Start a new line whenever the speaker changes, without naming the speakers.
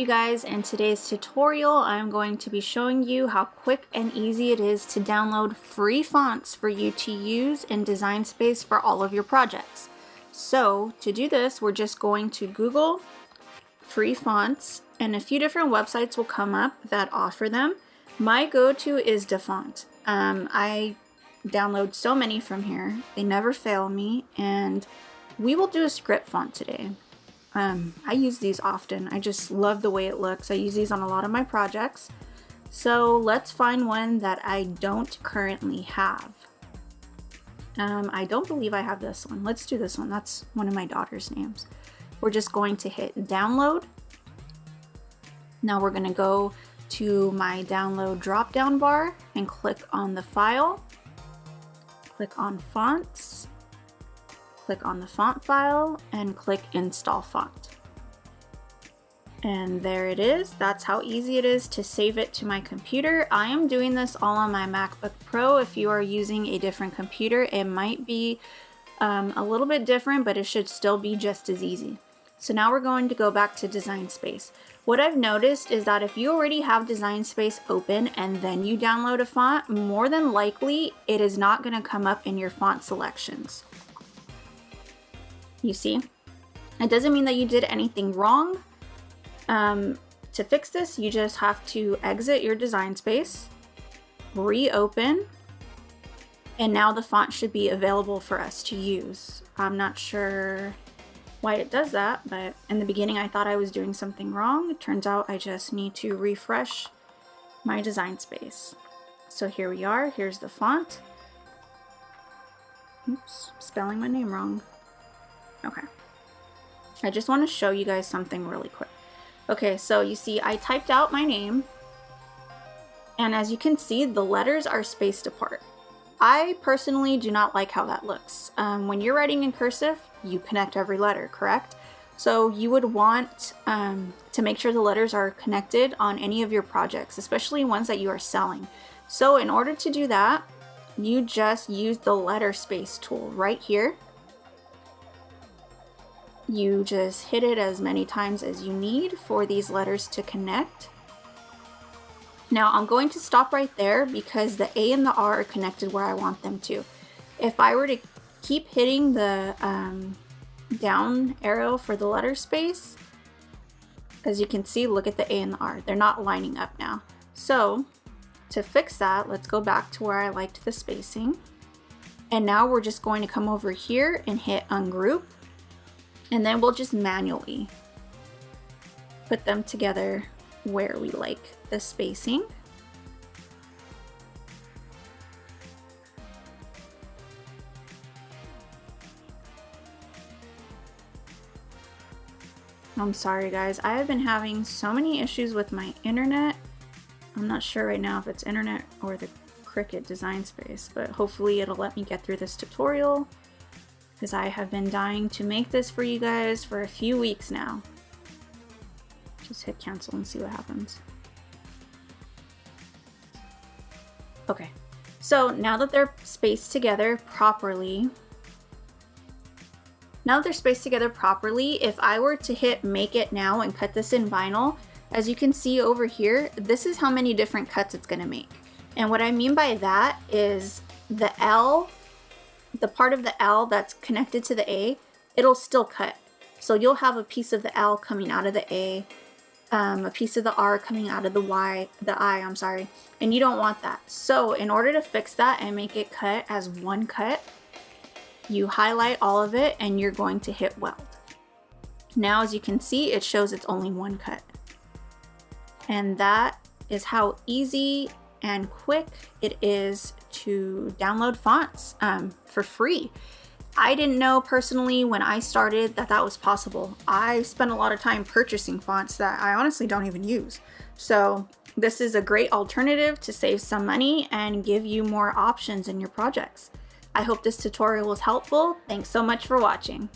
You guys, in today's tutorial I'm going to be showing you how quick and easy it is to download free fonts for you to use in Design Space for all of your projects. So to do this, we're just going to Google free fonts and a few different websites will come up that offer them. My go-to is DaFont. I download so many from here, they never fail me, and we will do a script font today. I use these often. I just love the way it looks. I use these on a lot of my projects. So let's find one that I don't currently have. I don't believe I have this one. Let's do this one. That's one of my daughter's names. We're just going to hit download. Now we're going to go to my download drop down bar and click on the file. Click on fonts. Click on the font file and click install font. And there it is. That's how easy it is to save it to my computer. I am doing this all on my MacBook Pro. If you are using a different computer, it might be a little bit different, but it should still be just as easy. So now we're going to go back to Design Space. What I've noticed is that if you already have Design Space open and then you download a font, more than likely it is not going to come up in your font selections. You see, it doesn't mean that you did anything wrong. To fix this, you just have to exit your Design Space, reopen, and now the font should be available for us to use. I'm not sure why it does that, but in the beginning I thought I was doing something wrong. It turns out I just need to refresh my Design Space. So here we are, here's the font. Oops, spelling my name wrong. Okay, I just want to show you guys something really quick. Okay, so you see I typed out my name, and as you can see the letters are spaced apart. I personally do not like how that looks. When you're writing in cursive, you connect every letter, correct? So you would want to make sure the letters are connected on any of your projects, especially ones that you are selling. So in order to do that, you just use the letter space tool right here. You just hit it as many times as you need for these letters to connect. Now I'm going to stop right there because the A and the R are connected where I want them to. If I were to keep hitting the down arrow for the letter space, as you can see, look at the A and the R. They're not lining up now. So to fix that, let's go back to where I liked the spacing. And now we're just going to come over here and hit ungroup. And then we'll just manually put them together where we like the spacing. I'm sorry guys, I have been having so many issues with my internet. I'm not sure right now if it's internet or the Cricut Design Space, but hopefully it'll let me get through this tutorial, because I have been dying to make this for you guys for a few weeks now. Just hit cancel and see what happens. Okay, so now that they're spaced together properly, if I were to hit make it now and cut this in vinyl, as you can see over here, this is how many different cuts it's gonna make. And what I mean by that is the L, the part of the L that's connected to the A, it'll still cut. So you'll have a piece of the L coming out of the A, a piece of the R coming out of the I, I'm sorry, and you don't want that. So in order to fix that and make it cut as one cut, you highlight all of it and you're going to hit weld. Now as you can see, it shows it's only one cut. And that is how easy and quick it is to download fonts for free. I didn't know personally when I started that that was possible. I spent a lot of time purchasing fonts that I honestly don't even use. So this is a great alternative to save some money and give you more options in your projects. I hope this tutorial was helpful. Thanks so much for watching.